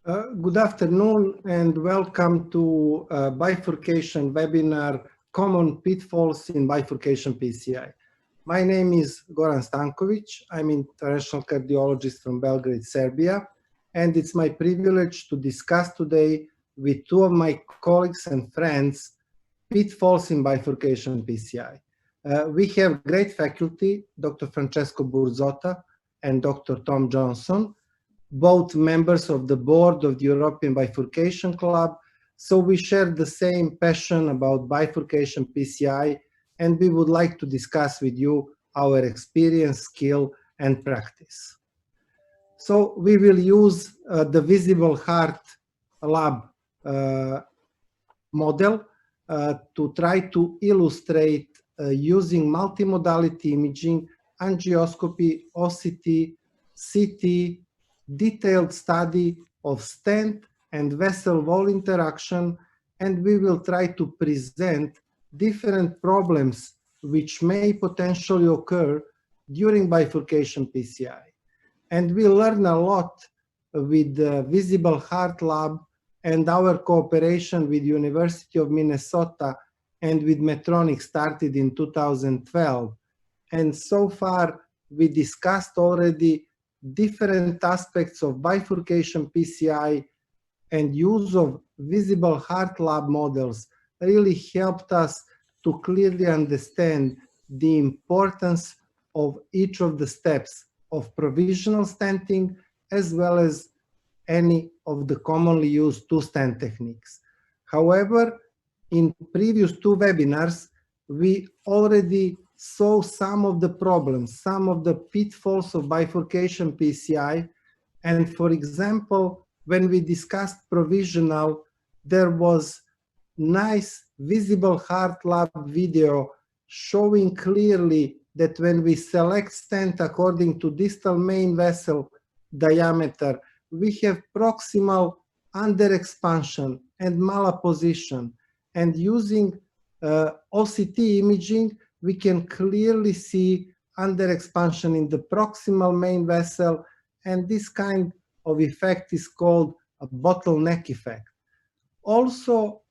Good afternoon and welcome to Bifurcation webinar, Common Pitfalls in Bifurcation PCI. My name is Goran Stankovic. I'm an interventional cardiologist from Belgrade, Serbia, and it's my privilege to discuss today with two of my colleagues and friends pitfalls in Bifurcation PCI. We have great faculty, Dr. Francesco Burzotta and Dr. Thom Johnson, both members of the board of the European Bifurcation Club. So we share the same passion about bifurcation PCI, and we would like to discuss with you our experience, skill, and practice. So we will use the Visible Heart Lab model to try to illustrate using multimodality imaging, angioscopy, OCT, CT, detailed study of stent and vessel wall interaction, and we will try to present different problems which may potentially occur during bifurcation PCI. And we learn a lot with the Visible Heart Lab and our cooperation with University of Minnesota and with Medtronic started in 2012. And so far, we discussed already different aspects of bifurcation PCI, and use of Visible Heart Lab models really helped us to clearly understand the importance of each of the steps of provisional stenting, as well as any of the commonly used two-stent techniques. However, in previous two webinars, we already saw some of the problems, some of the pitfalls of bifurcation PCI. And for example, when we discussed provisional, there was nice Visible Heart Lab video showing clearly that when we select stent according to distal main vessel diameter, we have proximal underexpansion and malapposition. And using OCT imaging, we can clearly see underexpansion in the proximal main vessel, and this kind of effect is called a bottleneck effect. Also,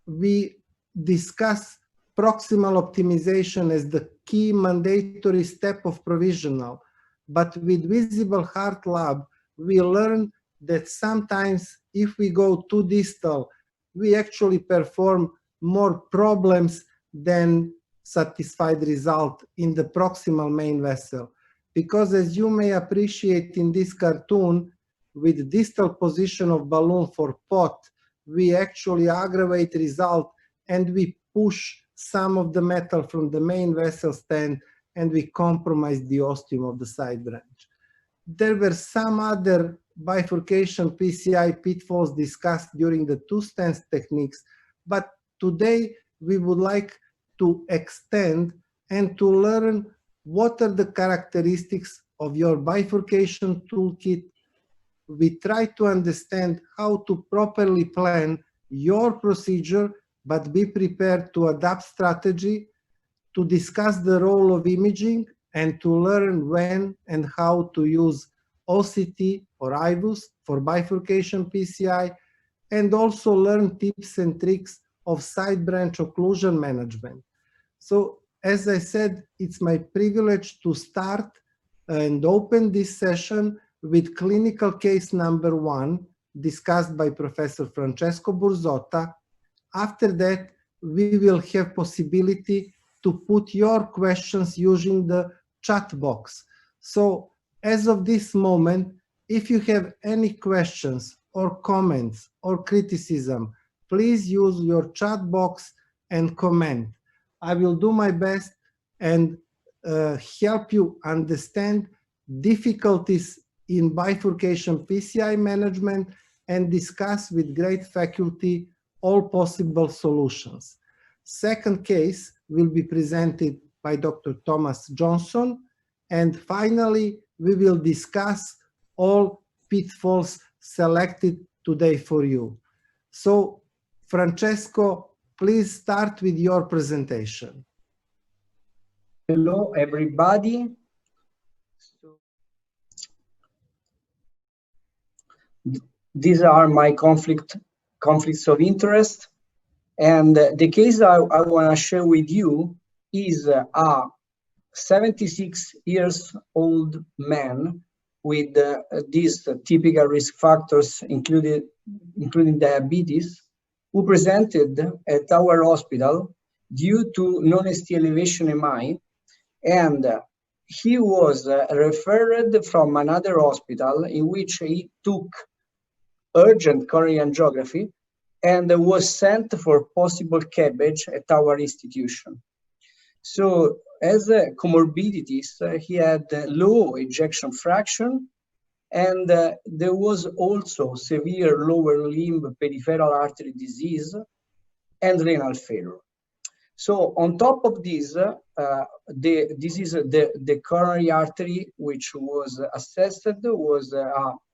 we discuss proximal optimization as the key mandatory step of provisional, but with Visible Heart Lab, we learn that sometimes if we go too distal, we actually perform more problems than satisfied result in the proximal main vessel. Because as you may appreciate in this cartoon, with distal position of balloon for pot, we actually aggravate result and we push some of the metal from the main vessel stent and we compromise the ostium of the side branch. There were some other bifurcation PCI pitfalls discussed during the two stents techniques, but today we would like to extend and to learn what are the characteristics of your bifurcation toolkit. We try to understand how to properly plan your procedure, but be prepared to adapt strategy, to discuss the role of imaging, and to learn when and how to use OCT or IVUS for bifurcation PCI, and also learn tips and tricks of side branch occlusion management. So as I said, it's my privilege to start and open this session with clinical case number 1 discussed by Professor Francesco Burzotta. After that, we will have possibility to put your questions using the chat box. So as of this moment, if you have any questions or comments or criticism, please use your chat box and comment. I will do my best and help you understand difficulties in bifurcation PCI management and discuss with great faculty all possible solutions. Second case will be presented by Dr. Thomas Johnson. And finally, we will discuss all pitfalls selected today for you. So, Francesco, please start with your presentation. Hello, everybody. these are my conflicts of interest. And the case I want to share with you is a 76 years old man with these typical risk factors, including diabetes, who presented at our hospital due to non-ST elevation MI, and he was referred from another hospital in which he took urgent coronary angiography and was sent for possible CABG at our institution. So as comorbidities, he had low ejection fraction, and there was also severe lower limb peripheral artery disease and renal failure. So on top of this, this is the coronary artery which was assessed was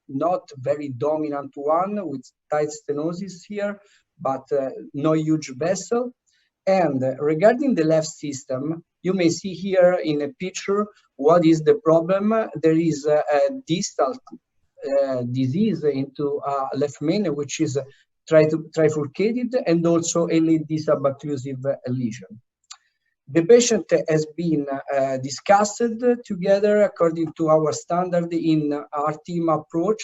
not very dominant one with tight stenosis here, but no huge vessel. And regarding the left system, you may see here in a picture what is the problem. There is a distal disease into left main, which is trifurcated, and also a LED subocclusive lesion. The patient has been discussed together according to our standard in our team approach,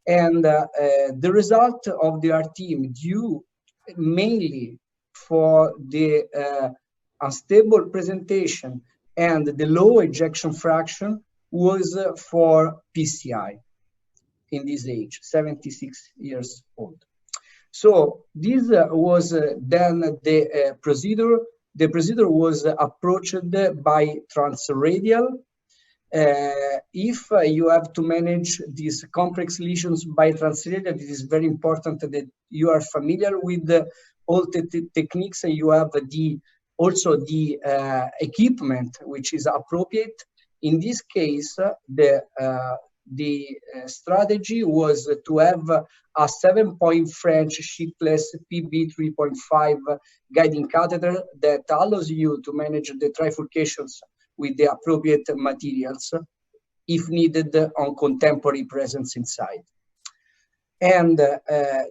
and the result of the RTM due mainly for the unstable presentation and the low ejection fraction was for PCI in this age, 76 years old. So this was then the procedure. The procedure was approached by transradial. If you have to manage these complex lesions by transradial, it is very important that you are familiar with all the techniques, and you have also the equipment which is appropriate. In this case, the strategy was to have a 7-point French shipless PB 3.5 guiding catheter that allows you to manage the trifurcations with the appropriate materials if needed on contemporary presence inside. And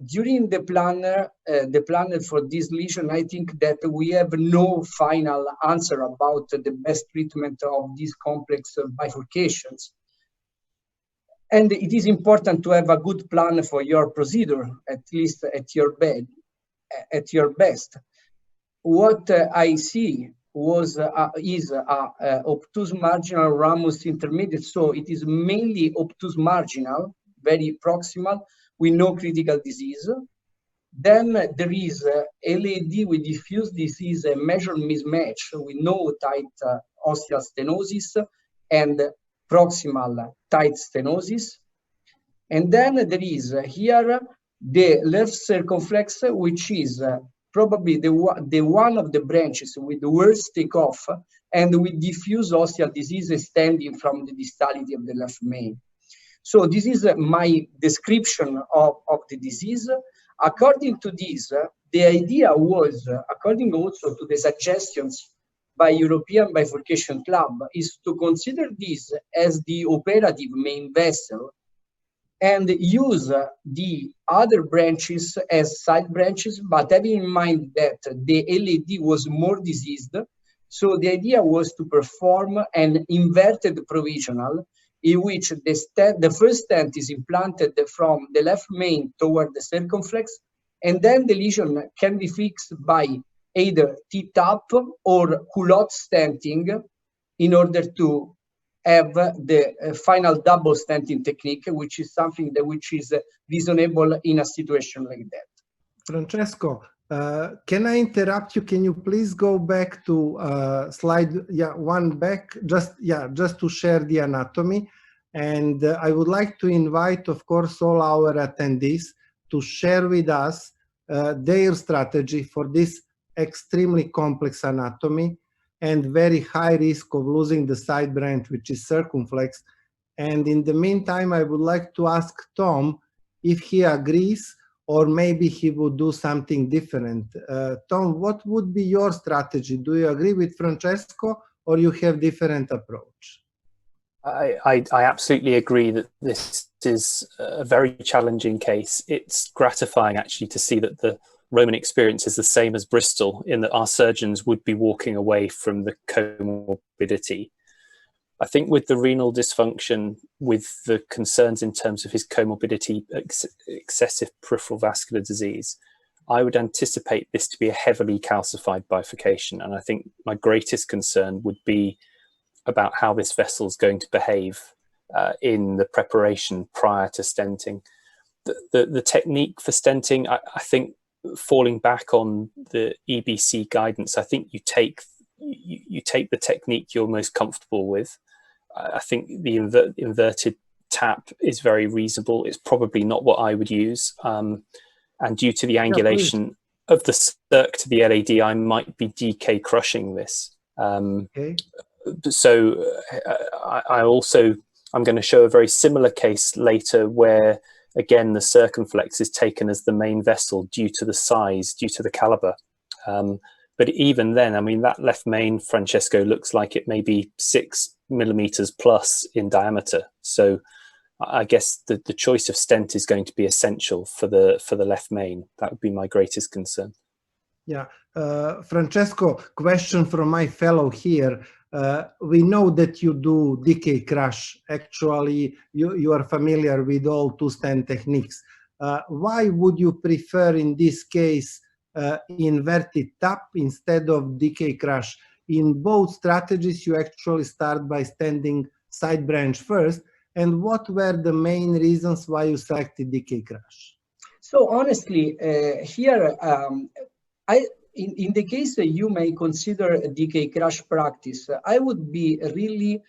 during the planner for this lesion, I think that we have no final answer about the best treatment of these complex bifurcations. And it is important to have a good plan for your procedure, at least at your best. What I see is obtuse marginal ramus intermediate, so it is mainly obtuse marginal, very proximal, with no critical disease. Then there is LAD with diffuse disease, a measured mismatch with no tight ostial stenosis and proximal tight stenosis. And then there is here the left circumflex, which is probably the one of the branches with the worst takeoff and with diffuse ostial disease extending from the distality of the left main. So this is my description of the disease. According to this, the idea was, according also to the suggestions by European Bifurcation Club, is to consider this as the operative main vessel and use the other branches as side branches, but having in mind that the LAD was more diseased. So the idea was to perform an inverted provisional in which the first stent is implanted from the left main toward the circumflex, and then the lesion can be fixed by either T-tap or culotte stenting in order to have the final double stenting technique, which is something which is reasonable in a situation like that. Francesco, can I interrupt you? Can you please go back to slide one back, just to share the anatomy? And I would like to invite, of course, all our attendees to share with us their strategy for this extremely complex anatomy and very high risk of losing the side branch, which is circumflex. And in the meantime, I would like to ask Thom if he agrees, or maybe he would do something different. Thom, what would be your strategy? Do you agree with Francesco, or you have different approach? I absolutely agree that this is a very challenging case. It's gratifying actually to see that the Roman experience is the same as Bristol, in that our surgeons would be walking away from the comorbidity. I think with the renal dysfunction, with the concerns in terms of his comorbidity, excessive peripheral vascular disease, I would anticipate this to be a heavily calcified bifurcation. And I think my greatest concern would be about how this vessel is going to behave in the preparation prior to stenting. The technique for stenting, I think, falling back on the EBC guidance, I think you take the technique you're most comfortable with. I think the inverted tap is very reasonable. It's probably not what I would use. And due to the angulation of the circ to the LAD, I might be DK crushing this. Okay. So I'm going to show a very similar case later where, again, the circumflex is taken as the main vessel due to the size, due to the caliber. But even then, I mean, that left main, Francesco, looks like it may be 6 millimeters plus in diameter. So I guess the choice of stent is going to be essential for the left main. That would be my greatest concern. Yeah. Francesco, question from my fellow here. We know that you do DK crush. Actually, you are familiar with all two-stent techniques. Why would you prefer in this case inverted tap instead of DK crush? In both strategies, you actually start by stenting side branch first. And what were the main reasons why you selected DK crush? So honestly, here, in the case that you may consider a DK crush practice, I would be really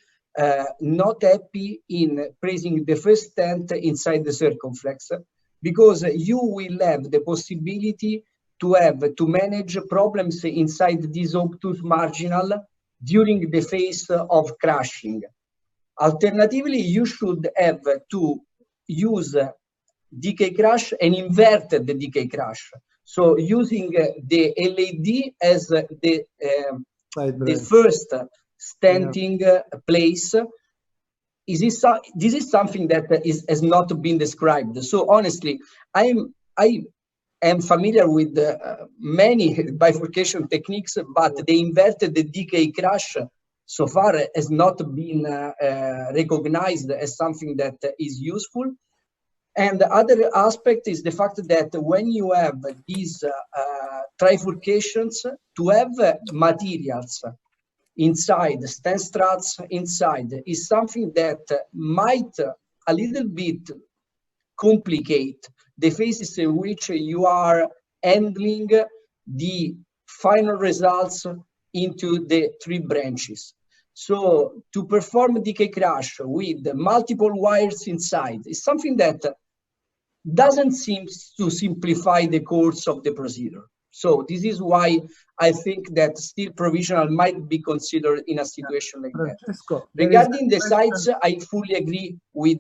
not happy in placing the first stent inside the circumflex, because you will have the possibility to manage problems inside this obtuse marginal during the phase of crushing. Alternatively, you should have to use DK crush and invert the DK crush. So using the LAD as the first stenting place, this is something that has not been described. So honestly, I am familiar with many bifurcation techniques, but the inverted DK crush so far has not been recognized as something that is useful. And the other aspect is the fact that when you have these trifurcations, to have materials inside, stent struts inside, is something that might a little bit complicate the phases in which you are handling the final results into the 3 branches. So to perform DK crush with multiple wires inside is something that doesn't seem to simplify the course of the procedure. So this is why I think that still provisional might be considered in a situation like that. Regarding the sides, I fully agree with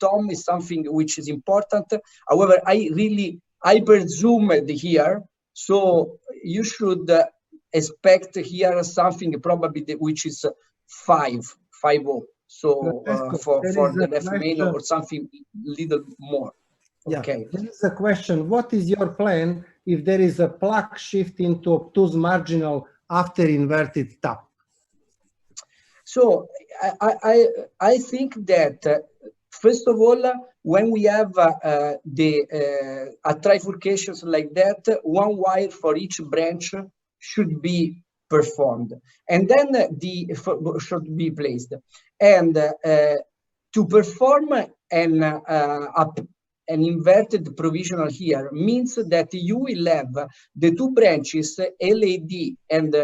Thom. Is something which is important. However, I presume here, so you should expect here something probably which is 5-0. So for the left main or something little more. Yeah. Okay. There is a question. What is your plan if there is a plaque shift into obtuse marginal after inverted tap? So I think that first of all, when we have trifurcations like that, 1 wire for each branch should be performed, and then should be placed. And to perform an inverted provisional here means that you will have the 2 branches, LAD and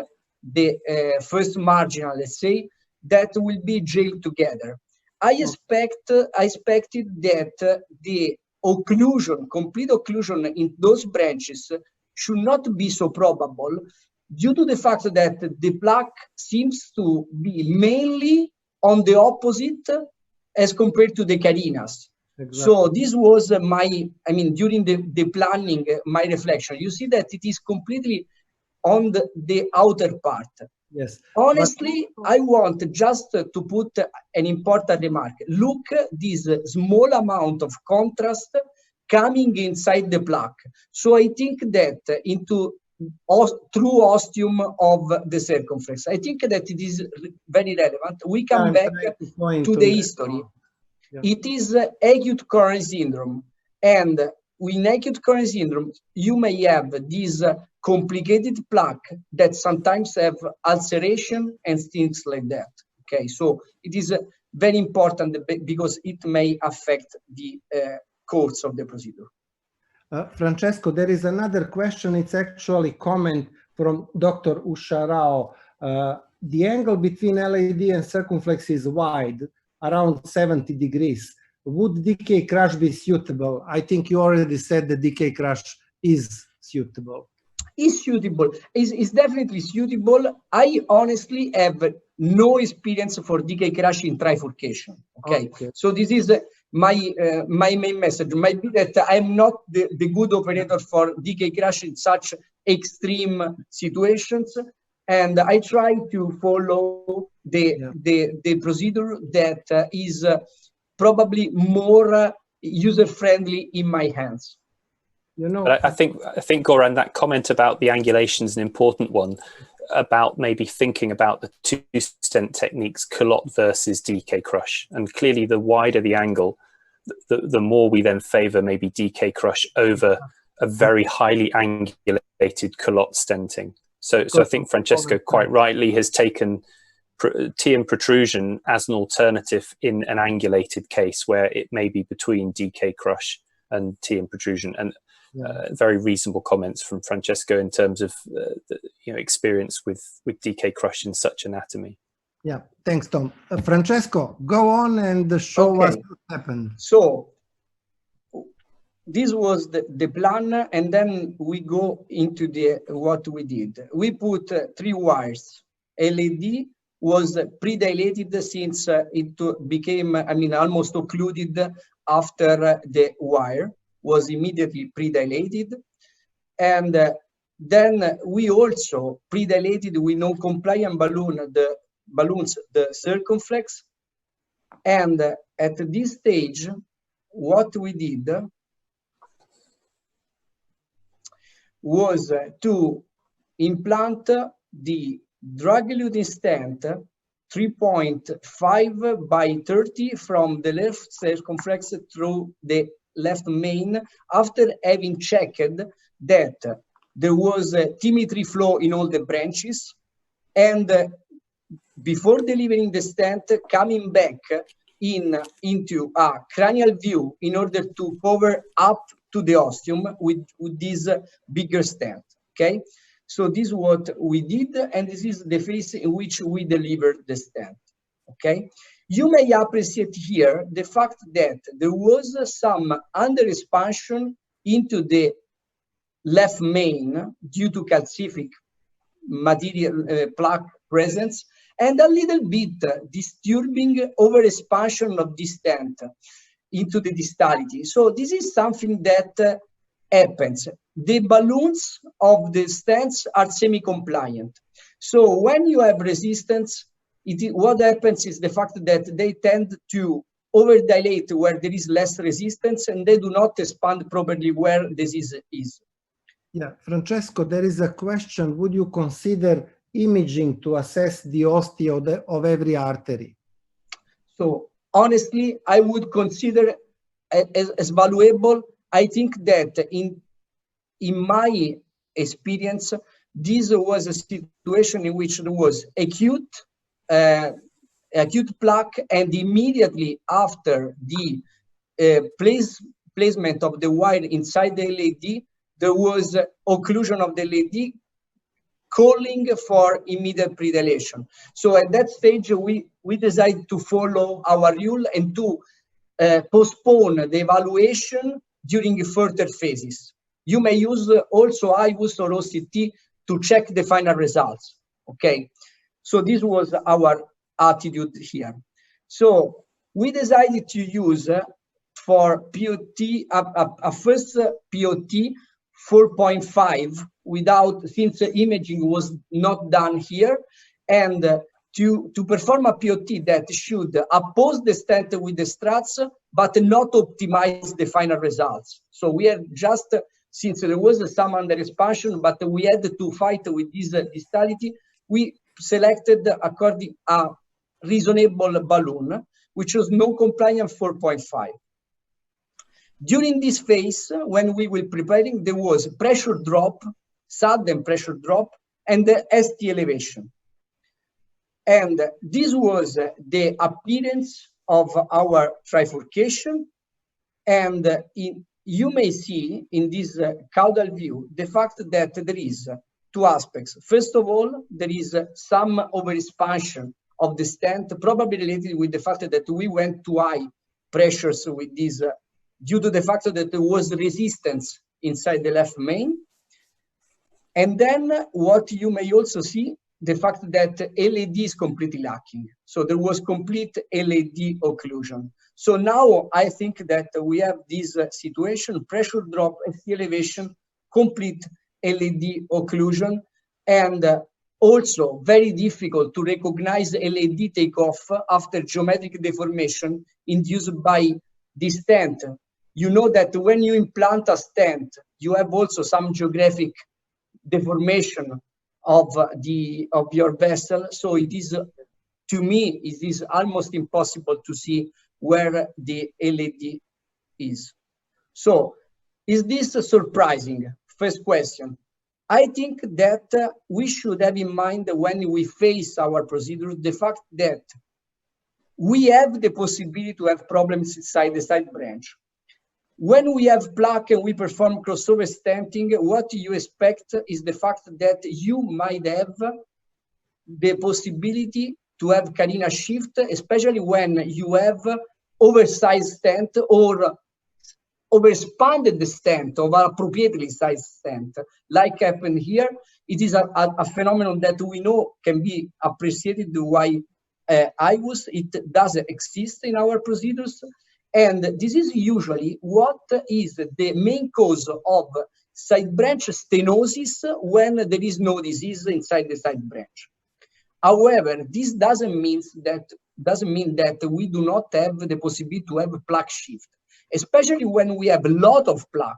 the first marginal, let's say, that will be jailed together. I expected that the occlusion, complete occlusion in those branches should not be so probable due to the fact that the plaque seems to be mainly on the opposite as compared to the carinas. Exactly. So this was during the planning, my reflection. You see that it is completely on the outer part. Yes. Honestly, I want just to put an important remark. Look, this small amount of contrast coming inside the plaque. So I think that into true ostium of the circumflex, I think that it is very relevant. We come back to the history. Yeah. It is acute coronary syndrome. And in acute coronary syndrome, you may have this complicated plaque that sometimes have ulceration and things like that. Okay, so it is very important because it may affect the course of the procedure. Francesco, there is another question. It's actually a comment from Dr. Usha Rao. The angle between LAD and circumflex is wide, around 70 degrees. Would DK crush be suitable? I think you already said that DK crush is suitable. Is suitable, is definitely suitable. I honestly have no experience for DK crush in trifurcation. Okay, so this is my main message. Might be that I'm not the good operator for DK crush in such extreme situations, and I try to follow the procedure that is probably more user-friendly in my hands. You know, but I think Goran, that comment about the angulation is an important one, about maybe thinking about the two-stent techniques, culotte versus DK crush. And clearly, the wider the angle, the more we then favor maybe DK crush over a very highly angulated culotte stenting. So I think Francesco quite rightly has taken TM protrusion as an alternative in an angulated case where it may be between DK crush and TM protrusion. And very reasonable comments from Francesco in terms of experience with DK crush in such anatomy. Yeah, thanks, Thom. Francesco, go on and show us what happened. So this was the plan, and then we go into what we did. We put 3 wires. LAD was pre-dilated since it became, almost occluded after the wire was immediately pre-dilated. And then we also pre-dilated with non-compliant balloons, the circumflex. And at this stage, what we did was to implant the drug-eluting stent 3.5 by 30 from the left circumflex through the left main, after having checked that there was symmetry flow in all the branches, and before delivering the stent, coming back into a cranial view in order to cover up to the ostium with this bigger stent. Okay, so this is what we did, and this is the phase in which we delivered the stent. Okay, you may appreciate here the fact that there was some under expansion into the left main due to calcific material plaque presence, and a little bit disturbing over expansion of this stent into the distality. So this is something that happens. The balloons of the stents are semi-compliant. So when you have resistance, what happens is the fact that they tend to overdilate where there is less resistance, and they do not expand properly where disease is. Yeah, Francesco, there is a question. Would you consider imaging to assess the osteo of every artery? So honestly, I would consider as valuable. I think that in my experience, this was a situation in which there was acute plaque, and immediately after the placement of the wire inside the LAD, there was occlusion of the LAD, calling for immediate predilation. So at that stage, we decided to follow our rule and to postpone the evaluation during further phases. You may use also IVUS or OCT to check the final results. Okay, so this was our attitude here. So we decided to use for POT a first POT 4.5 since imaging was not done here, and to perform a POT that should oppose the stent with the struts, but not optimize the final results. So we are just, since there was some under expansion, but we had to fight with this distality, we selected according a reasonable balloon, which was non-compliant 4.5. During this phase, when we were preparing, there was pressure drop, sudden pressure drop, and the ST elevation. And this was the appearance of our trifurcation. And you may see in this caudal view the fact that there is two aspects. First of all, there is some overexpansion of the stent, probably related with the fact that we went to high pressures with this, due to the fact that there was resistance inside the left main. And then what you may also see, the fact that LAD is completely lacking. So there was complete LAD occlusion. So now I think that we have this situation, pressure drop, ST elevation, complete LAD occlusion, and also very difficult to recognize LAD takeoff after geometric deformation induced by the stent. You know that when you implant a stent, you have also some geographic deformation of your vessel. So it is, to me, it is almost impossible to see where the LAD is. So is this surprising? First question. I think that we should have in mind when we face our procedure the fact that we have the possibility to have problems inside the side branch. When we have plaque and we perform crossover stenting, what you expect is the fact that you might have the possibility to have carina shift, especially when you have oversized stent or overexpanded the stent or appropriately sized stent, like happened here. It is a phenomenon that we know can be appreciated by IVUS. It does exist in our procedures. And this is usually what is the main cause of side branch stenosis when there is no disease inside the side branch. However, this doesn't mean that we do not have the possibility to have plaque shift, especially when we have a lot of plaque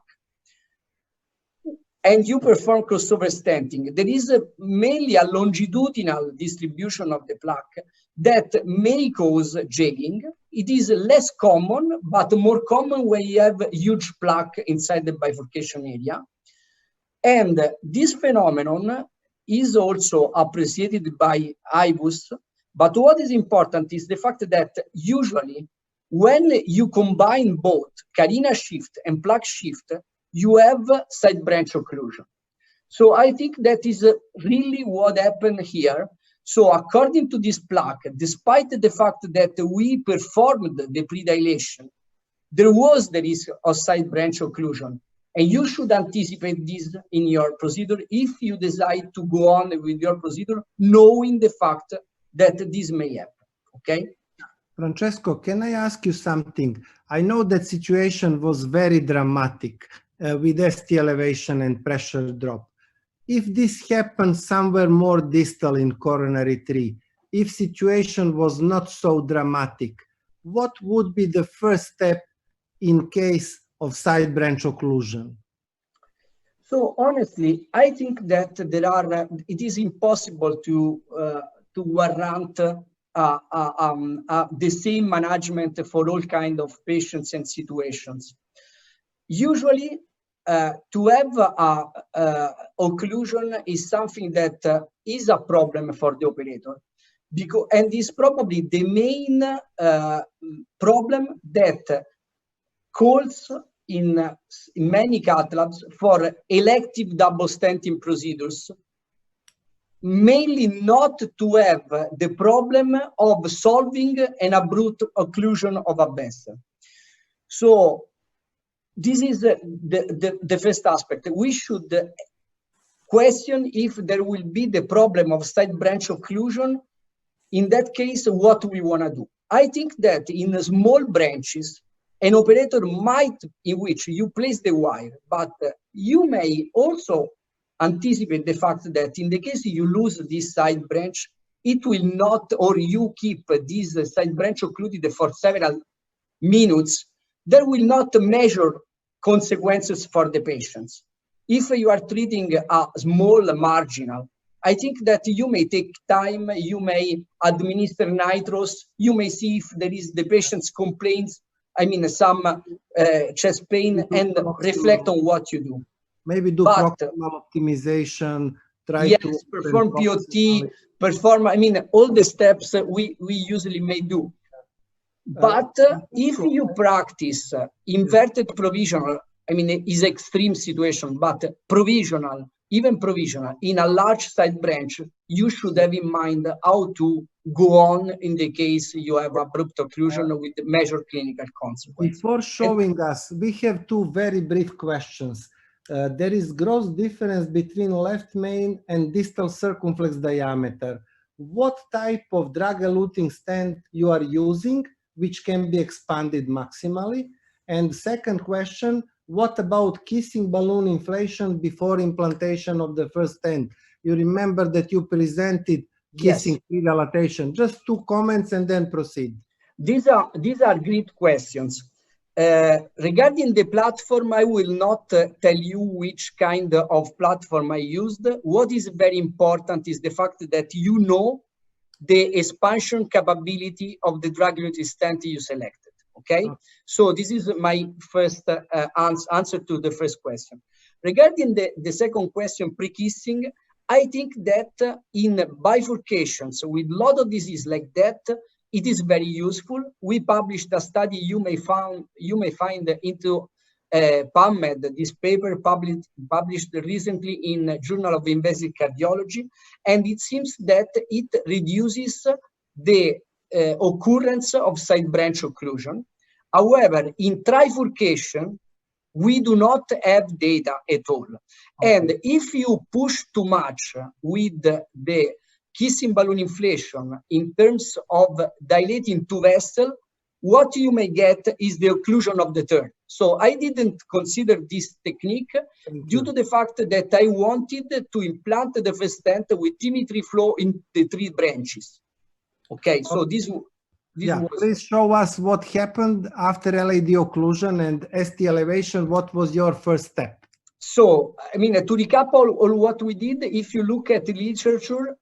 and you perform crossover stenting. There is mainly a longitudinal distribution of the plaque that may cause jagging. It is less common, but more common when you have huge plaque inside the bifurcation area. And this phenomenon is also appreciated by IVUS. But what is important is the fact that usually when you combine both carina shift and plaque shift, you have side branch occlusion. So I think that is really what happened here. So according to this plaque, despite the fact that we performed the predilation, there was the risk of side branch occlusion. And you should anticipate this in your procedure if you decide to go on with your procedure, knowing the fact that this may happen, okay? Francesco, can I ask you something? I know that situation was very dramatic with ST elevation and pressure drop. If this happened somewhere more distal in coronary tree, if situation was not so dramatic, what would be the first step in case of side branch occlusion? So honestly, I think that it is impossible to warrant the same management for all kinds of patients and situations. Usually, to have occlusion is something that is a problem for the operator, and is probably the main problem that calls in many cath labs for elective double stenting procedures, mainly not to have the problem of solving an abrupt occlusion of a vessel. So this is the first aspect. We should question if there will be the problem of side branch occlusion. In that case, what we want to do. I think that in small branches, an operator might, in which you place the wire, but you may also anticipate the fact that in the case you lose this side branch, it will not, or you keep this side branch occluded for several minutes, there will not measure consequences for the patients. If you are treating a small marginal, I think that you may take time, you may administer nitros, you may see if there is the patient's complaints, I mean some chest pain, and reflect on what you do. Maybe do proximal optimization, try to perform POT, perform, I mean, all the steps we usually may do. But if you practice inverted provisional, I mean, it's extreme situation, but provisional, even provisional, in a large side branch, you should have in mind how to go on in the case you have abrupt occlusion with measured clinical consequences. Before showing us, we have two very brief questions. There is gross difference between left main and distal circumflex diameter. What type of drug-eluting stent you are using, which can be expanded maximally? And second question, what about kissing balloon inflation before implantation of the first stent? You remember that you presented kissing dilatation. Just two comments and then proceed. These are great questions. Regarding the platform, I will not tell you which kind of platform I used. What is very important is the fact that you know the expansion capability of the drug-eluting stent you selected. Okay, so this is my first answer to the first question. Regarding the second question, pre-kissing, I think that in bifurcations with a lot of disease like that, it is very useful. We published a study you may find into PubMed, this paper published recently in Journal of Invasive Cardiology, and it seems that it reduces the occurrence of side branch occlusion. However, in trifurcation, we do not have data at all. And if you push too much with the kissing balloon inflation in terms of dilating two vessels, what you may get is the occlusion of the third. So I didn't consider this technique due to the fact that I wanted to implant the first stent with symmetry flow in the three branches. Okay, so this please show us what happened after LAD occlusion and ST elevation. What was your first step? So, I mean, to recap all what we did, if you look at the literature,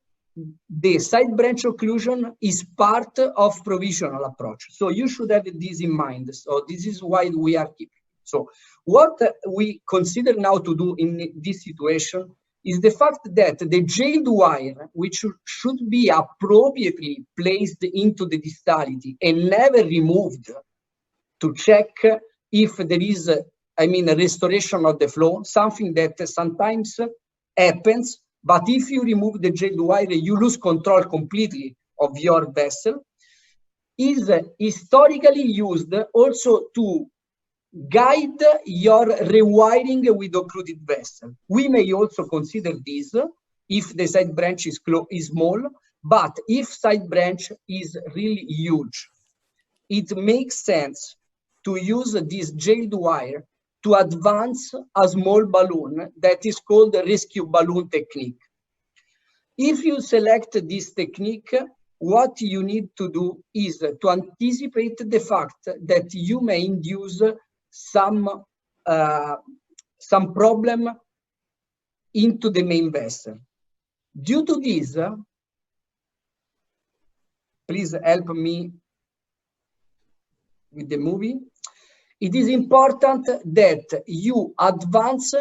the side branch occlusion is part of provisional approach. So you should have this in mind. So this is why we are keeping. So what we consider now to do in this situation is the fact that the jailed wire, which should be appropriately placed into the distality and never removed to check if there is, I mean, a restoration of the flow, something that sometimes happens, but if you remove the jailed wire, you lose control completely of your vessel, is historically used also to guide your rewiring with occluded vessel. We may also consider this if the side branch is small, but if side branch is really huge, it makes sense to use this jailed wire to advance a small balloon that is called the rescue balloon technique. If you select this technique, what you need to do is to anticipate the fact that you may induce some problem into the main vessel. Due to this, please help me with the movie. It is important that you advance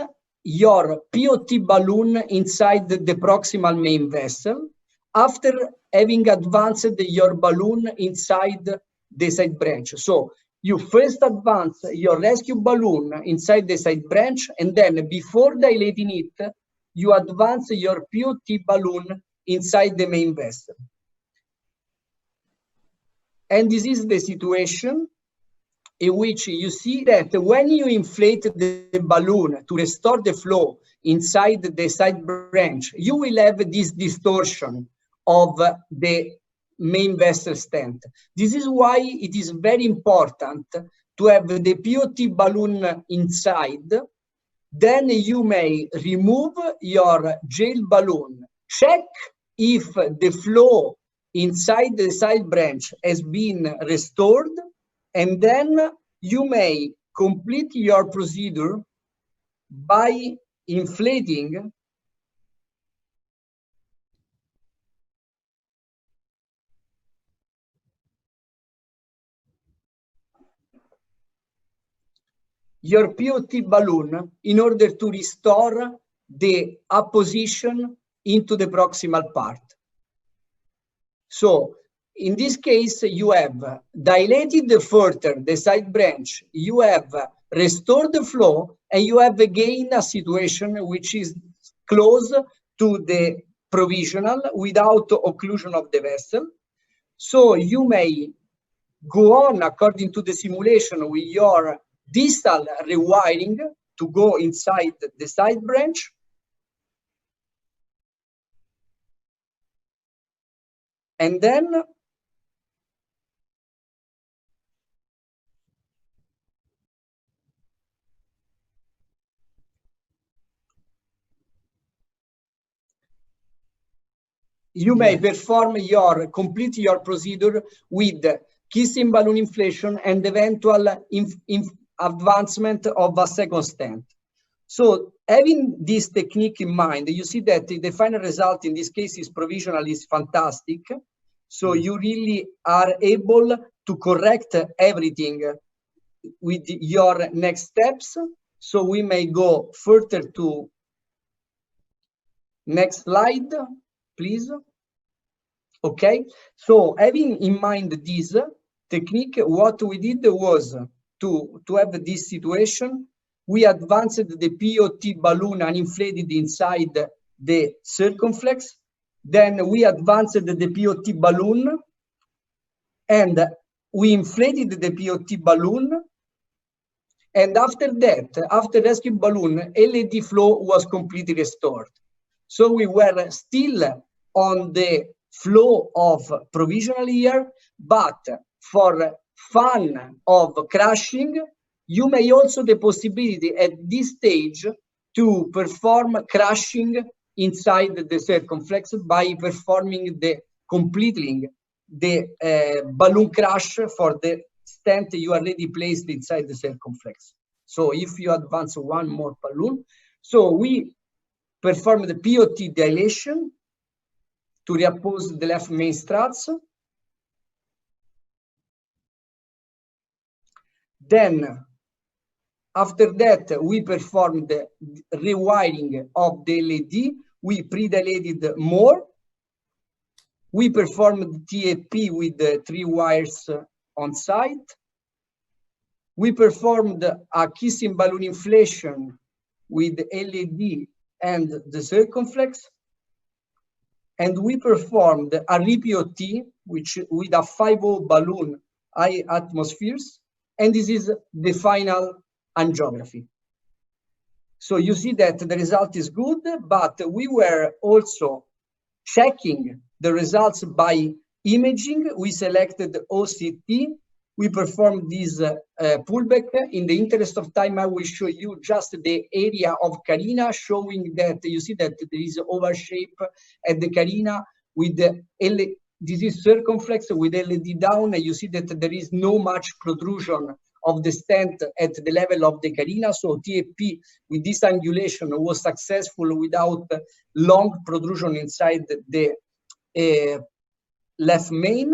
your POT balloon inside the proximal main vessel after having advanced your balloon inside the side branch. So you first advance your rescue balloon inside the side branch, and then before dilating it, you advance your POT balloon inside the main vessel. And this is the situation in which you see that when you inflate the balloon to restore the flow inside the side branch, you will have this distortion of the main vessel stent. This is why it is very important to have the POT balloon inside. Then you may remove your jail balloon, check if the flow inside the side branch has been restored, and then you may complete your procedure by inflating your POT balloon in order to restore the apposition into the proximal part. So in this case, you have dilated further the side branch, you have restored the flow, and you have again a situation which is close to the provisional without occlusion of the vessel. So you may go on according to the simulation with your distal rewiring to go inside the side branch. And then you may perform complete your procedure with kissing balloon inflation and eventual advancement of a second stent. So having this technique in mind, you see that the final result in this case is provisional, is fantastic. So you really are able to correct everything with your next steps. So we may go further to next slide, please. Okay, so having in mind this technique, what we did was to have this situation. We advanced the POT balloon uninflated inside the circumflex. Then we advanced the POT balloon and we inflated the POT balloon. And after that, after rescue balloon, LED flow was completely restored. So we were still on the flow of provisional here, but for fun of crashing, you may also the possibility at this stage to perform crashing inside the circumflex by performing the completing the balloon crash for the stent you already placed inside the circumflex. So if you advance one more balloon, so we perform the POT dilation to reoppose the left main struts. Then, after that, we perform the rewiring of the LED. We pre-dilated more. We performed TAP with the 3 wires on site. We performed a kissing balloon inflation with LED and the circumflex. And we performed a re-POT, which with a 5-0 balloon, high atmospheres. And this is the final angiography. So you see that the result is good, but we were also checking the results by imaging. We selected OCT. We performed this pullback. In the interest of time, I will show you just the area of carina, showing that you see that there is overshape at the carina with the this is circumflex with LED down, and you see that there is no much protrusion of the stent at the level of the carina. So TAP with this angulation was successful without long protrusion inside the left main.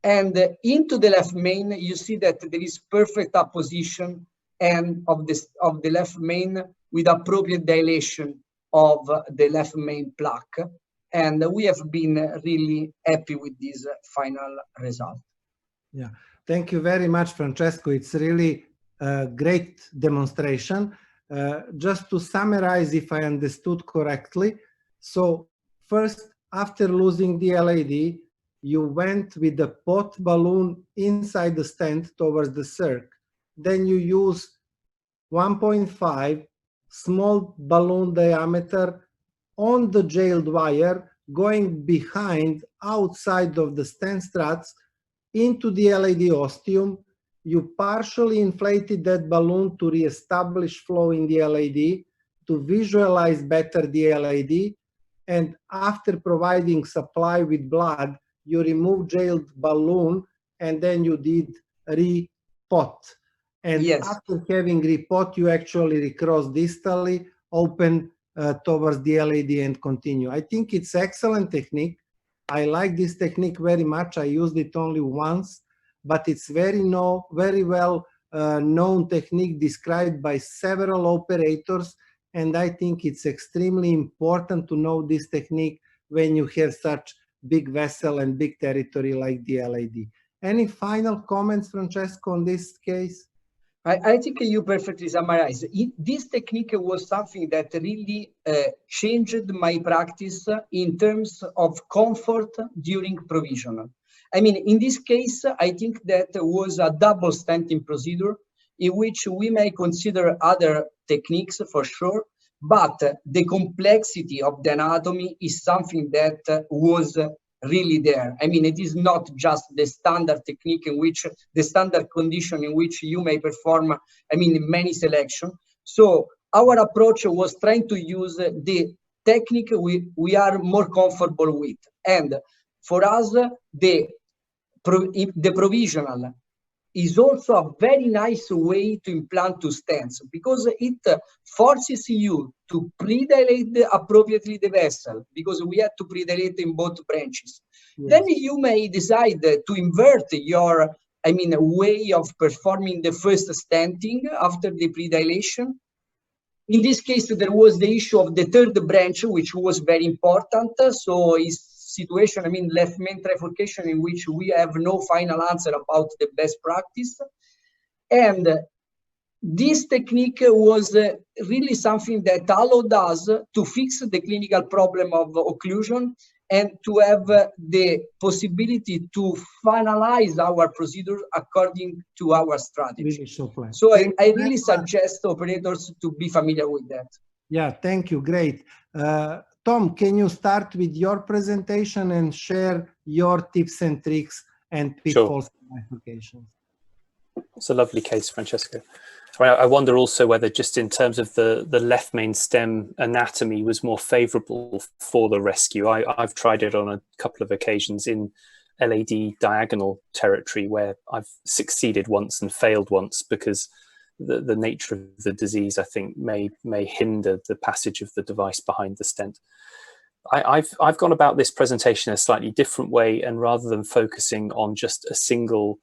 And into the left main, you see that there is perfect apposition and of the left main with appropriate dilation of the left main plaque. And we have been really happy with this final result. Yeah, thank you very much, Francesco. It's really a great demonstration. Just to summarize, if I understood correctly, so first, after losing the LAD, you went with the pot balloon inside the stent towards the circ. Then you use 1.5 small balloon diameter on the jailed wire, going behind, outside of the stent struts, into the LAD ostium. You partially inflated that balloon to reestablish flow in the LAD, to visualize better the LAD. and after providing supply with blood, you remove jailed balloon, and then you did repot. And Yes. after having repot, you actually recross distally, open towards the LAD and continue. I think it's excellent technique. I like this technique very much. I used it only once, but it's very well known technique described by several operators, and I think it's extremely important to know this technique when you have such big vessel and big territory like the LAD. Any final comments, Francesco, on this case? I think you perfectly summarized. This technique was something that really changed my practice in terms of comfort during provisional. I mean, in this case, I think that was a double stenting procedure in which we may consider other techniques for sure, but the complexity of the anatomy is something that was really there. I mean, it is not just the standard technique in which the standard condition in which you may perform, I mean, many selection. So our approach was trying to use the technique we are more comfortable with. And for us, the provisional is also a very nice way to implant two stents, because it forces you to predilate appropriately the vessel, because we have to predilate in both branches. Yes. Then you may decide to invert your, I mean, way of performing the first stenting after the predilation. In this case, there was the issue of the third branch, which was very important. So it's situation, I mean, left main trifurcation in which we have no final answer about the best practice. And this technique was really something that allowed us to fix the clinical problem of occlusion and to have the possibility to finalize our procedure according to our strategy. So I really suggest operators to be familiar with that. Yeah, thank you. Great. Thom, can you start with your presentation and share your tips and tricks and pitfalls and bifurcations? It's a lovely case, Francesco. I wonder also whether just in terms of the left main stem anatomy was more favorable for the rescue. I've tried it on a couple of occasions in LAD diagonal territory where I've succeeded once and failed once because the nature of the disease, I think, may hinder the passage of the device behind the stent. I've gone about this presentation a slightly different way, and rather than focusing on just a single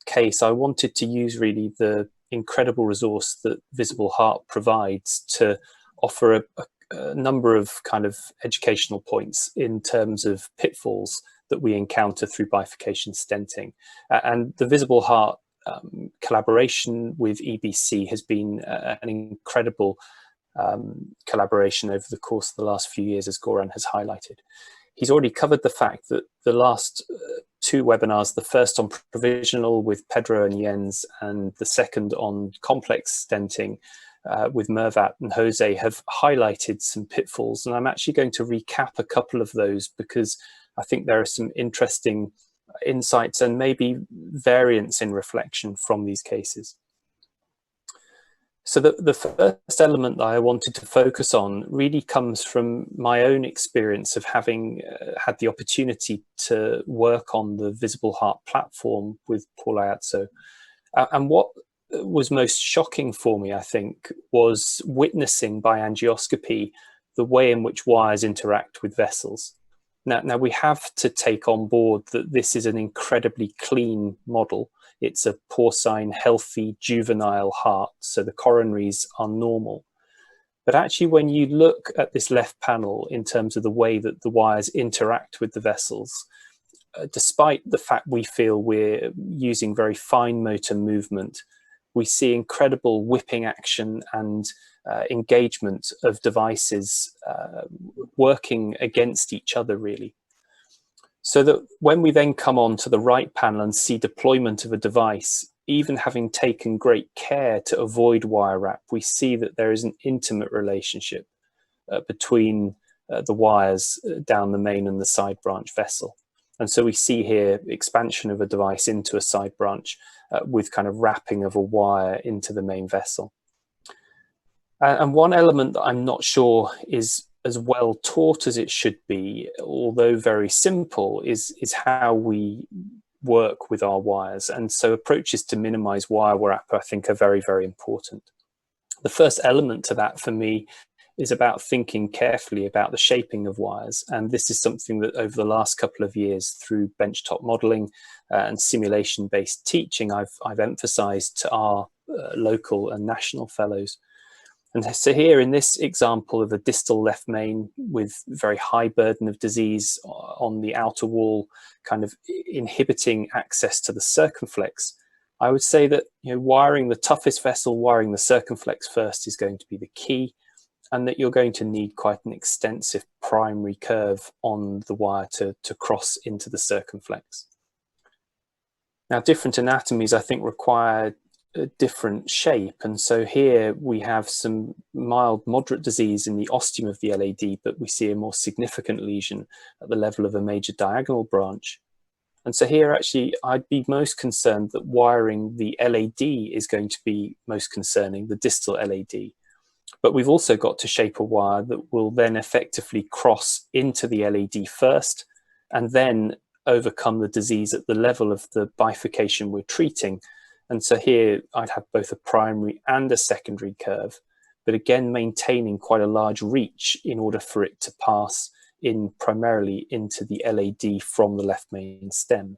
case, I wanted to use really the incredible resource that Visible Heart provides to offer a number of kind of educational points in terms of pitfalls that we encounter through bifurcation stenting. And the Visible Heart collaboration with EBC has been an incredible collaboration over the course of the last few years, as Goran has highlighted. He's already covered the fact that the last two webinars, the first on provisional with Pedro and Jens, and the second on complex stenting with Mervat and Jose, have highlighted some pitfalls. And I'm actually going to recap a couple of those because I think there are some interesting insights and maybe variants in reflection from these cases. So the first element that I wanted to focus on really comes from my own experience of having had the opportunity to work on the Visible Heart platform with Paul Ayatso. And what was most shocking for me, I think, was witnessing by angioscopy the way in which wires interact with vessels. Now we have to take on board that this is an incredibly clean model. It's a porcine, healthy, juvenile heart, so the coronaries are normal. But actually, when you look at this left panel in terms of the way that the wires interact with the vessels, despite the fact we feel we're using very fine motor movement, we see incredible whipping action and engagement of devices working against each other, really. So that when we then come on to the right panel and see deployment of a device, even having taken great care to avoid wire wrap, we see that there is an intimate relationship between the wires down the main and the side branch vessel. And so we see here expansion of a device into a side branch with kind of wrapping of a wire into the main vessel. And one element that I'm not sure is as well taught as it should be, although very simple, is how we work with our wires. And so approaches to minimize wire wrap, I think, are very, very important. The first element to that for me is about thinking carefully about the shaping of wires. And this is something that over the last couple of years through benchtop modeling and simulation-based teaching, I've emphasized to our local and national fellows. And so here in this example of a distal left main with very high burden of disease on the outer wall, kind of inhibiting access to the circumflex, I would say that, you know, wiring the toughest vessel, wiring the circumflex first is going to be the key, and that you're going to need quite an extensive primary curve on the wire to cross into the circumflex. Now, different anatomies, I think, require a different shape. And so here we have some mild, moderate disease in the ostium of the LAD, but we see a more significant lesion at the level of a major diagonal branch. And so here, actually, I'd be most concerned that wiring the LAD is going to be most concerning, the distal LAD. But we've also got to shape a wire that will then effectively cross into the LAD first, and then overcome the disease at the level of the bifurcation we're treating. And so here I'd have both a primary and a secondary curve, but again, maintaining quite a large reach in order for it to pass in primarily into the LAD from the left main stem.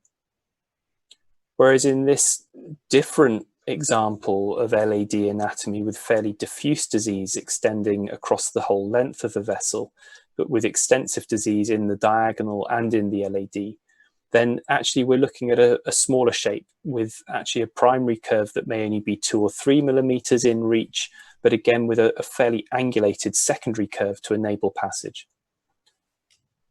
Whereas in this different example of LAD anatomy with fairly diffuse disease extending across the whole length of the vessel, but with extensive disease in the diagonal and in the LAD, then actually we're looking at a smaller shape with actually a primary curve that may only be 2 or 3 millimeters in reach, but again with a fairly angulated secondary curve to enable passage.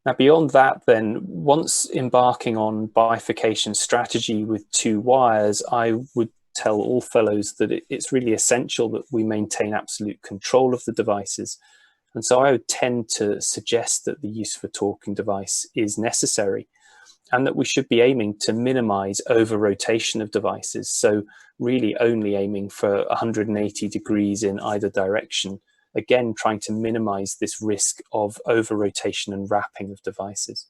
Now, beyond that, then, once embarking on bifurcation strategy with 2 wires, I would tell all fellows that it's really essential that we maintain absolute control of the devices. And so I would tend to suggest that the use of a torquing device is necessary, and that we should be aiming to minimize over-rotation of devices. So really only aiming for 180 degrees in either direction, again, trying to minimize this risk of over-rotation and wrapping of devices.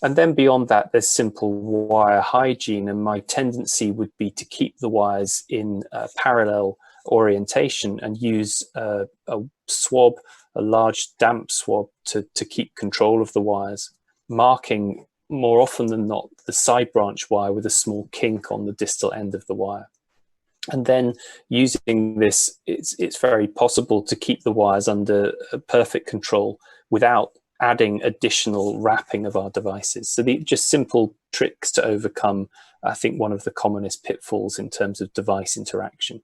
And then beyond that, there's simple wire hygiene, and my tendency would be to keep the wires in parallel orientation and use a swab, a large damp swab, to keep control of the wires, marking more often than not the side branch wire with a small kink on the distal end of the wire. And then using this, it's very possible to keep the wires under perfect control without adding additional wrapping of our devices. So these just simple tricks to overcome, I think, one of the commonest pitfalls in terms of device interaction.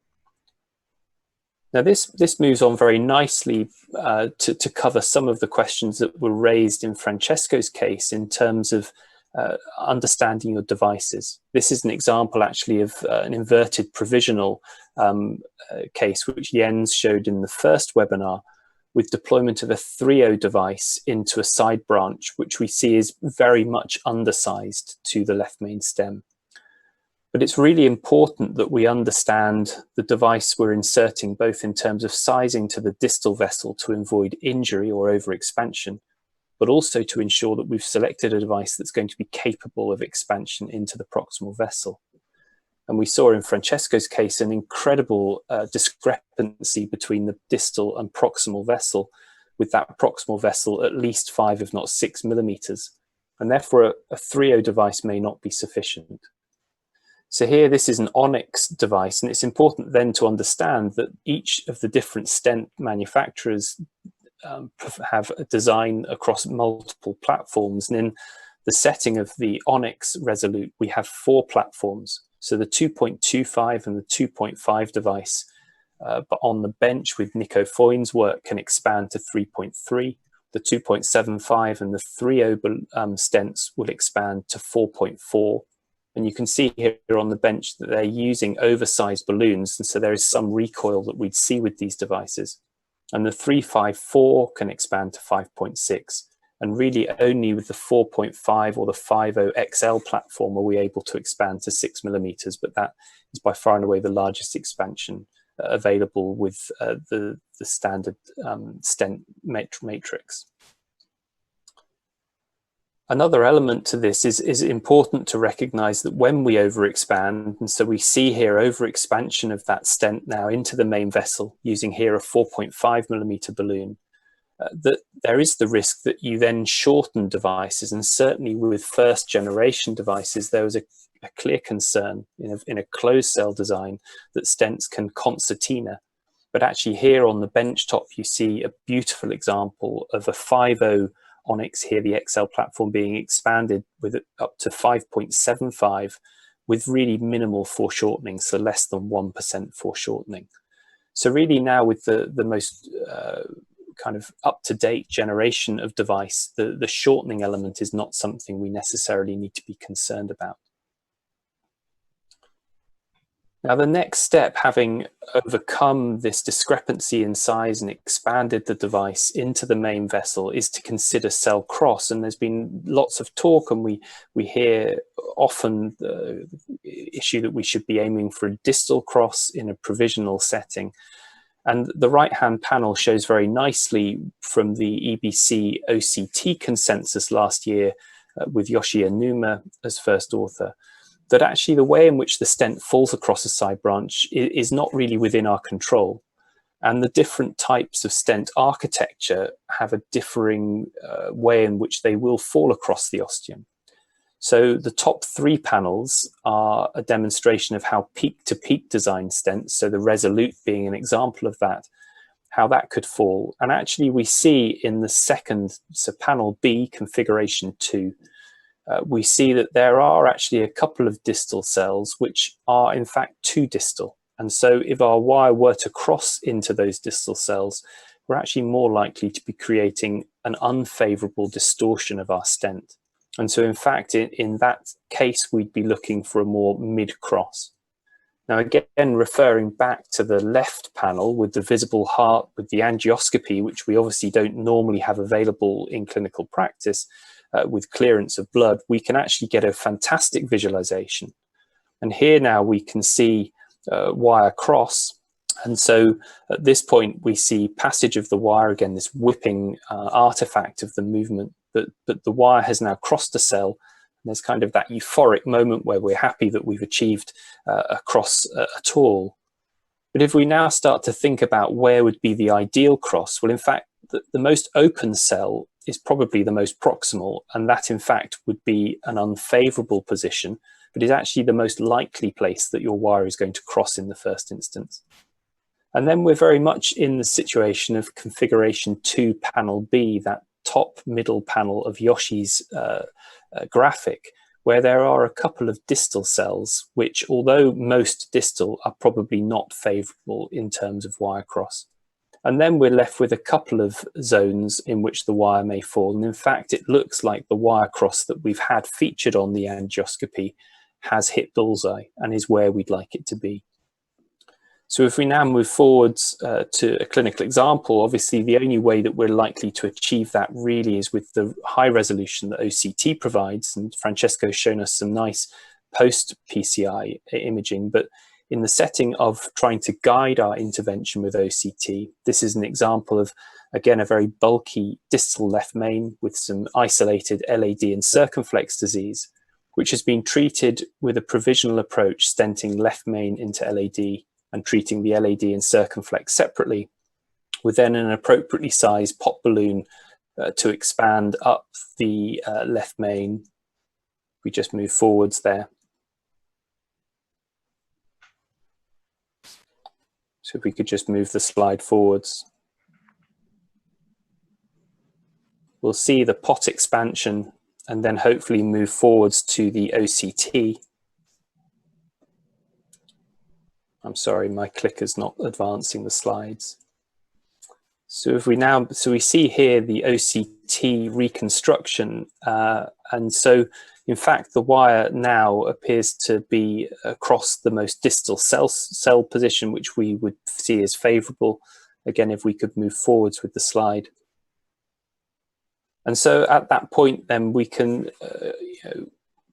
Now, this moves on very nicely to cover some of the questions that were raised in Francesco's case in terms of understanding your devices. This is an example, actually, of an inverted provisional case, which Jens showed in the first webinar, with deployment of a 3.0 device into a side branch, which we see is very much undersized to the left main stem. But it's really important that we understand the device we're inserting, both in terms of sizing to the distal vessel to avoid injury or overexpansion, but also to ensure that we've selected a device that's going to be capable of expansion into the proximal vessel. And we saw in Francesco's case an incredible discrepancy between the distal and proximal vessel, with that proximal vessel at least 5, if not 6 millimeters. And therefore a 3.0 device may not be sufficient. So here, this is an Onyx device, and it's important then to understand that each of the different stent manufacturers have a design across multiple platforms. And in the setting of the Onyx Resolute, we have 4 platforms. So the 2.25 and the 2.5 device, but on the bench with Nico Foyn's work, can expand to 3.3. The 2.75 and the 3.0 stents will expand to 4.4. And you can see here on the bench that they're using oversized balloons. And so there is some recoil that we'd see with these devices. And the 3.54 can expand to 5.6. And really only with the 4.5 or the 5.0 XL platform are we able to expand to 6 millimeters. But that is by far and away the largest expansion available with the standard stent matrix. Another element to this is important to recognize that when we overexpand, and so we see here overexpansion of that stent now into the main vessel using here a 4.5mm balloon, that there is the risk that you then shorten devices, and certainly with first generation devices there was a clear concern in a closed cell design that stents can concertina. But actually here on the benchtop you see a beautiful example of a 5.0 Onyx here, the XL platform being expanded with up to 5.75 with really minimal foreshortening, so less than 1% foreshortening. So really now with the most kind of up-to-date generation of device, the shortening element is not something we necessarily need to be concerned about. Now, the next step, having overcome this discrepancy in size and expanded the device into the main vessel, is to consider cell cross. And there's been lots of talk, and we hear often the issue that we should be aiming for a distal cross in a provisional setting. And the right-hand panel shows very nicely from the EBC OCT consensus last year with Yoshi Enuma as first author, that actually the way in which the stent falls across a side branch is not really within our control. And the different types of stent architecture have a differing way in which they will fall across the ostium. So the top three panels are a demonstration of how peak-to-peak design stents, so the Resolute being an example of that, how that could fall. And actually we see in the second, so panel B, configuration 2, we see that there are actually a couple of distal cells which are in fact too distal. And so if our wire were to cross into those distal cells, we're actually more likely to be creating an unfavorable distortion of our stent. And so in fact, in that case, we'd be looking for a more mid-cross. Now, again, referring back to the left panel with the visible heart, with the angioscopy, which we obviously don't normally have available in clinical practice, with clearance of blood, we can actually get a fantastic visualization. And here now we can see wire cross. And so at this point, we see passage of the wire, again, this whipping artifact of the movement, but the wire has now crossed a cell. And there's kind of that euphoric moment where we're happy that we've achieved a cross at all. But if we now start to think about where would be the ideal cross, well, in fact, the most open cell is probably the most proximal, and that in fact would be an unfavorable position, but is actually the most likely place that your wire is going to cross in the first instance. And then we're very much in the situation of configuration 2, panel B, that top middle panel of Yoshi's graphic, where there are a couple of distal cells, which, although most distal, are probably not favorable in terms of wire cross. And then we're left with a couple of zones in which the wire may fall. And in fact, it looks like the wire cross that we've had featured on the angioscopy has hit bullseye and is where we'd like it to be. So if we now move forwards to a clinical example, obviously the only way that we're likely to achieve that really is with the high resolution that OCT provides. And Francesco's shown us some nice post-PCI imaging, but in the setting of trying to guide our intervention with OCT, this is an example of, again, a very bulky distal left main with some isolated LAD and circumflex disease, which has been treated with a provisional approach, stenting left main into LAD and treating the LAD and circumflex separately, with then an appropriately sized pop balloon to expand up the left main. We just move forwards there. So if we could just move the slide forwards. We'll see the pot expansion and then hopefully move forwards to the OCT. I'm sorry, my clicker's not advancing the slides. So if we now, we see here the OCT reconstruction, and so in fact the wire now appears to be across the most distal cell position, which we would see as favorable. Again, if we could move forwards with the slide. And so at that point, then we can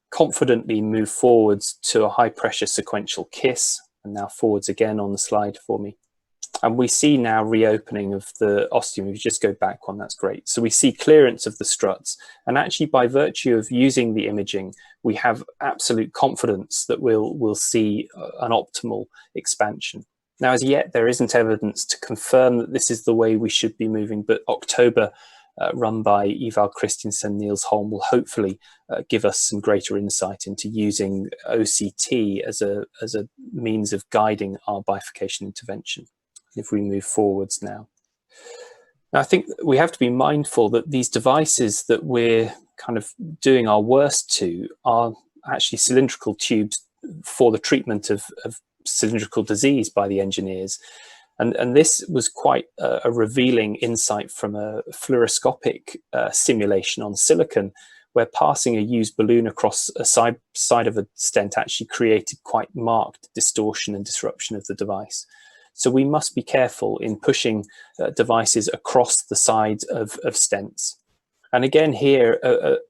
confidently move forwards to a high pressure sequential kiss, And now forwards again on the slide for me. And we see now reopening of the ostium. If you just go back one, that's great. So we see clearance of the struts. And actually, by virtue of using the imaging, we have absolute confidence that we'll see an optimal expansion. Now, as yet, there isn't evidence to confirm that this is the way we should be moving, but October, run by Ivar Christensen, Niels Holm, will hopefully give us some greater insight into using OCT as a means of guiding our bifurcation intervention. If we move forwards now. Now, I think we have to be mindful that these devices that we're kind of doing our worst to are actually cylindrical tubes for the treatment of cylindrical disease by the engineers. And this was quite a revealing insight from a fluoroscopic simulation on silicon, where passing a used balloon across a side of a stent actually created quite marked distortion and disruption of the device. So we must be careful in pushing devices across the sides of stents. And again here,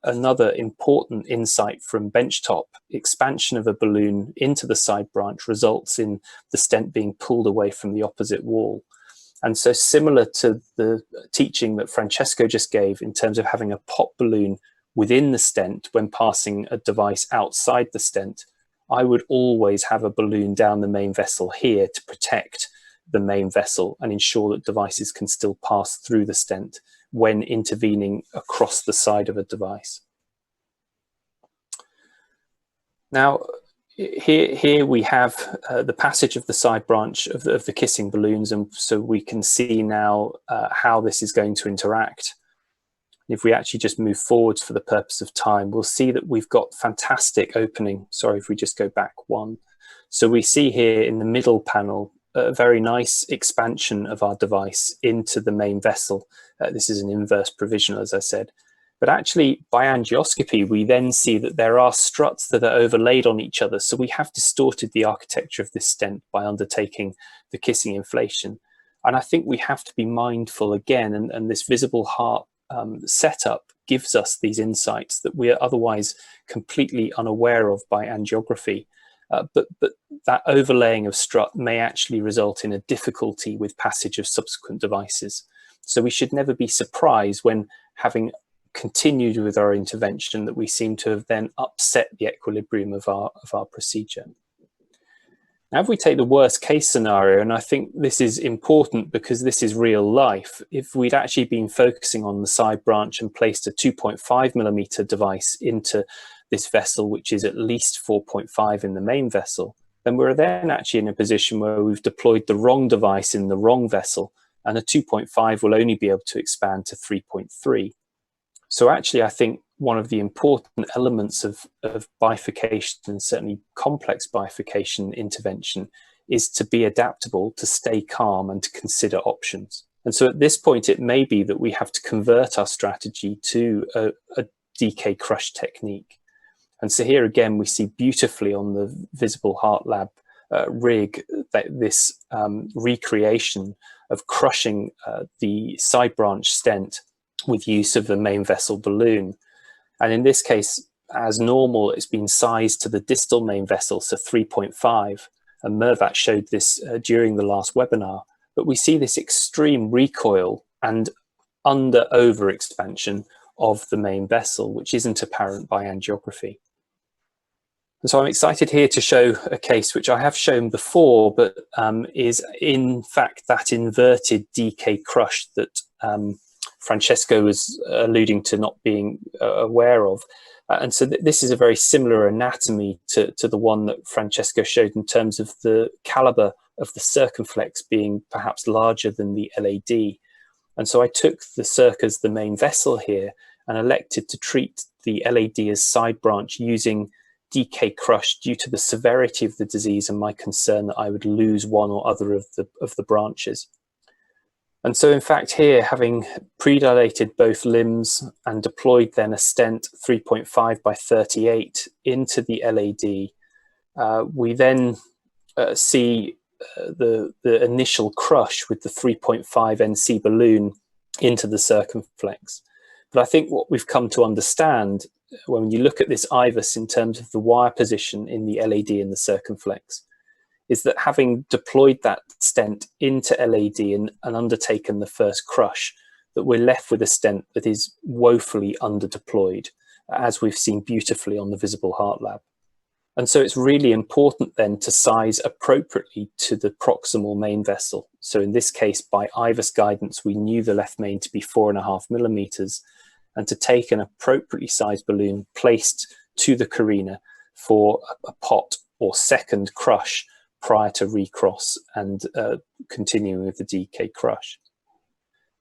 another important insight from benchtop: expansion of a balloon into the side branch results in the stent being pulled away from the opposite wall. And so similar to the teaching that Francesco just gave in terms of having a pop balloon within the stent when passing a device outside the stent, I would always have a balloon down the main vessel here to protect the main vessel and ensure that devices can still pass through the stent when intervening across the side of a device. Now, here we have the passage of the side branch of the kissing balloons, and so we can see now how this is going to interact. If we actually just move forwards for the purpose of time, we'll see that we've got fantastic opening. Sorry, if we just go back one. So we see here in the middle panel a very nice expansion of our device into the main vessel. This is an inverse provisional, as I said. But actually, by angioscopy, we then see that there are struts that are overlaid on each other. So we have distorted the architecture of this stent by undertaking the kissing inflation. And I think we have to be mindful again, and this visible heart setup gives us these insights that we are otherwise completely unaware of by angiography. But that overlaying of strut may actually result in a difficulty with passage of subsequent devices. So we should never be surprised when, having continued with our intervention, that we seem to have then upset the equilibrium of our procedure. Now, if we take the worst case scenario, and I think this is important because this is real life, if we'd actually been focusing on the side branch and placed a 2.5mm device into this vessel, which is at least 4.5 in the main vessel, then we're then actually in a position where we've deployed the wrong device in the wrong vessel, and a 2.5 will only be able to expand to 3.3. So actually, I think one of the important elements of bifurcation, and certainly complex bifurcation intervention, is to be adaptable, to stay calm, and to consider options. And so at this point, it may be that we have to convert our strategy to a DK crush technique. And so here again, we see beautifully on the Visible Heart Lab rig that this recreation of crushing the side branch stent with use of the main vessel balloon. And in this case, as normal, it's been sized to the distal main vessel, so 3.5. And Mervat showed this during the last webinar. But we see this extreme recoil and under-over expansion of the main vessel, which isn't apparent by angiography. And so I'm excited here to show a case which I have shown before, but is in fact that inverted DK crush that Francesco was alluding to not being aware of. And so this is a very similar anatomy to the one that Francesco showed in terms of the caliber of the circumflex being perhaps larger than the LAD. And so I took the circ as the main vessel here and elected to treat the LAD as side branch using DK crush due to the severity of the disease and my concern that I would lose one or other of the branches. And so in fact here, having predilated both limbs and deployed then a stent 3.5 by 38 into the LAD, we then see the initial crush with the 3.5 NC balloon into the circumflex. But I think what we've come to understand when you look at this IVUS in terms of the wire position in the LAD and the circumflex is that having deployed that stent into LAD and undertaken the first crush, that we're left with a stent that is woefully under-deployed, as we've seen beautifully on the Visible Heart Lab. And so it's really important then to size appropriately to the proximal main vessel. So in this case, by IVUS guidance, we knew the left main to be 4.5 millimeters, and to take an appropriately sized balloon placed to the carina for a pot or second crush prior to recross and continuing with the DK crush.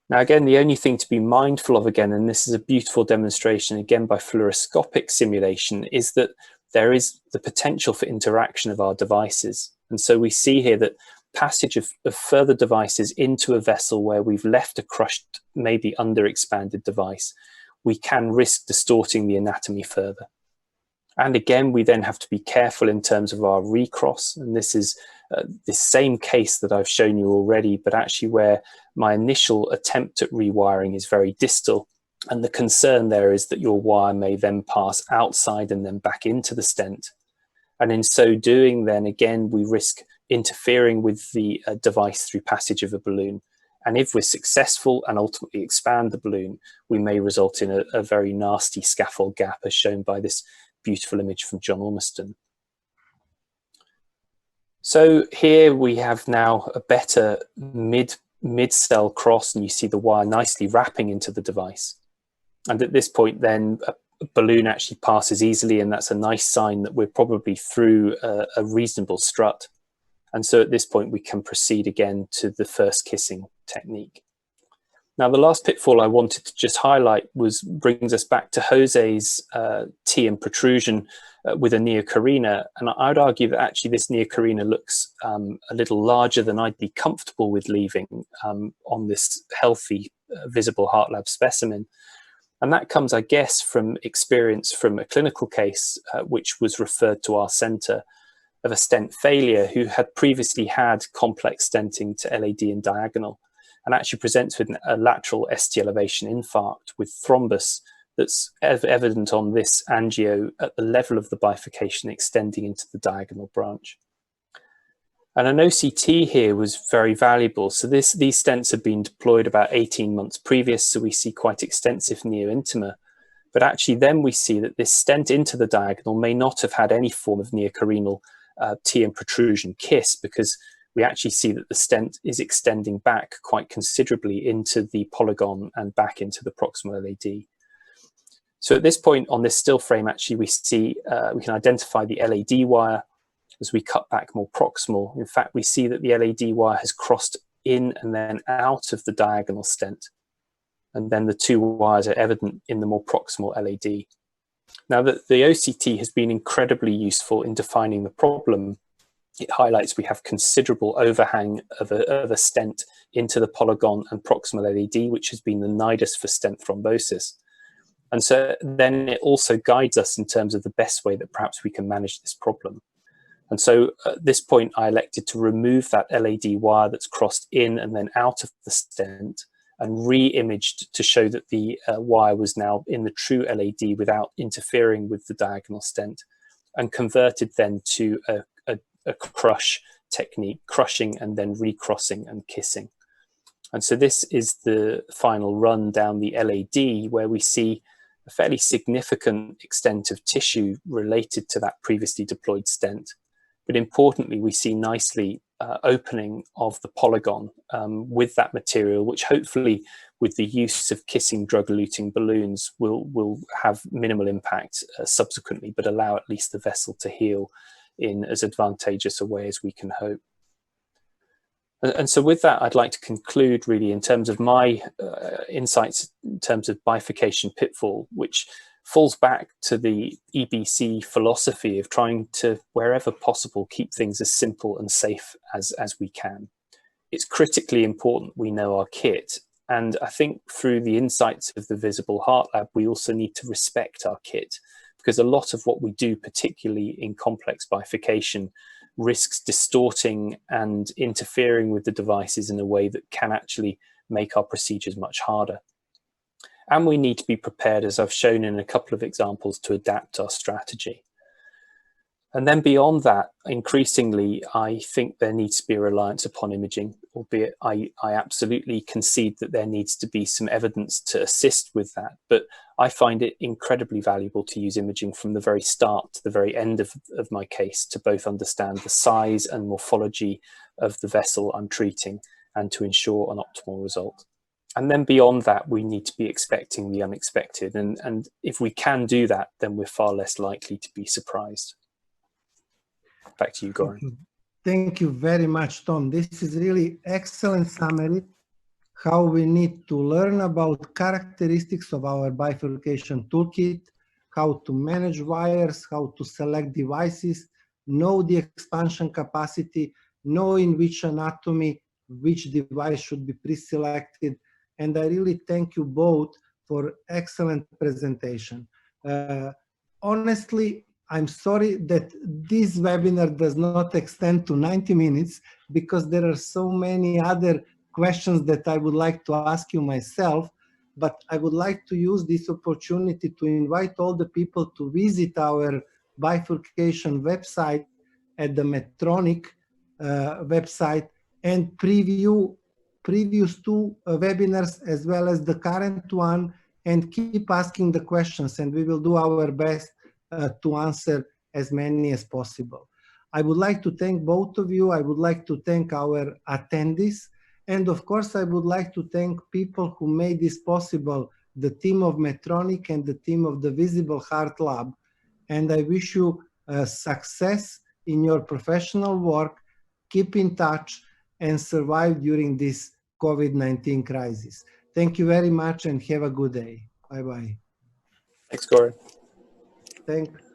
Now, again, the only thing to be mindful of, again, and this is a beautiful demonstration, again, by fluoroscopic simulation, is that there is the potential for interaction of our devices. And so we see here that passage of further devices into a vessel where we've left a crushed, maybe under-expanded device, we can risk distorting the anatomy further. And again, we then have to be careful in terms of our recross. And this is this same case that I've shown you already, but actually where my initial attempt at rewiring is very distal. And the concern there is that your wire may then pass outside and then back into the stent. And in so doing, then again, we risk interfering with the device through passage of a balloon. And if we're successful and ultimately expand the balloon, we may result in a very nasty scaffold gap, as shown by this beautiful image from John Ormiston. So here we have now a better mid-cell cross, and you see the wire nicely wrapping into the device. And at this point then a balloon actually passes easily, and that's a nice sign that we're probably through a reasonable strut. And so at this point we can proceed again to the first kissing technique. Now, the last pitfall I wanted to just highlight brings us back to Jose's TM protrusion with a neocarina. And I would argue that actually this neocarina looks a little larger than I'd be comfortable with leaving on this healthy Visible Heart Lab specimen. And that comes, I guess, from experience from a clinical case, which was referred to our center, of a stent failure who had previously had complex stenting to LAD and diagonal, and actually presents with a lateral ST elevation infarct with thrombus that's evident on this angio at the level of the bifurcation extending into the diagonal branch. And an OCT here was very valuable. So these stents have been deployed about 18 months previous, so we see quite extensive neointima. But actually then we see that this stent into the diagonal may not have had any form of neocarinal TM protrusion kiss, because we actually see that the stent is extending back quite considerably into the polygon and back into the proximal LAD. So at this point on this still frame, actually we see, we can identify the LAD wire as we cut back more proximal. In fact, we see that the LAD wire has crossed in and then out of the diagonal stent. And then the two wires are evident in the more proximal LAD. Now, the OCT has been incredibly useful in defining the problem. It highlights we have considerable overhang of a stent into the polygon and proximal LAD, which has been the nidus for stent thrombosis. And so then it also guides us in terms of the best way that perhaps we can manage this problem. And so at this point, I elected to remove that LAD wire that's crossed in and then out of the stent and re-imaged to show that the wire was now in the true LAD without interfering with the diagonal stent, and converted then to a crush technique, crushing and then recrossing and kissing. And so this is the final run down the LAD, where we see a fairly significant extent of tissue related to that previously deployed stent. But importantly, we see nicely opening of the polygon with that material, which hopefully with the use of kissing drug-eluting balloons will have minimal impact subsequently, but allow at least the vessel to heal in as advantageous a way as we can hope. And so with that, I'd like to conclude really in terms of my insights in terms of bifurcation pitfall, which falls back to the EBC philosophy of trying to, wherever possible, keep things as simple and safe as we can. It's critically important we know our kit. And I think through the insights of the Visible Heart Lab, we also need to respect our kit, because a lot of what we do, particularly in complex bifurcation, risks distorting and interfering with the devices in a way that can actually make our procedures much harder. And we need to be prepared, as I've shown in a couple of examples, to adapt our strategy. And then beyond that, increasingly, I think there needs to be a reliance upon imaging, albeit I absolutely concede that there needs to be some evidence to assist with that. But I find it incredibly valuable to use imaging from the very start to the very end of my case to both understand the size and morphology of the vessel I'm treating and to ensure an optimal result. And then beyond that, we need to be expecting the unexpected. And if we can do that, then we're far less likely to be surprised. Back to you, Goran. Thank you very much, Thom. This is really excellent summary, how we need to learn about characteristics of our bifurcation toolkit, how to manage wires, how to select devices, know the expansion capacity, know in which anatomy, which device should be pre-selected. And I really thank you both for excellent presentation. Honestly, I'm sorry that this webinar does not extend to 90 minutes because there are so many other questions that I would like to ask you myself, but I would like to use this opportunity to invite all the people to visit our bifurcation website at the Medtronic website and preview previous two webinars as well as the current one and keep asking the questions, and we will do our best to answer as many as possible. I would like to thank both of you. I would like to thank our attendees. And of course, I would like to thank people who made this possible, the team of Medtronic and the team of the Visible Heart Lab. And I wish you success in your professional work, keep in touch, and survive during this COVID-19 crisis. Thank you very much and have a good day. Bye-bye. Thanks, Goran. Thanks.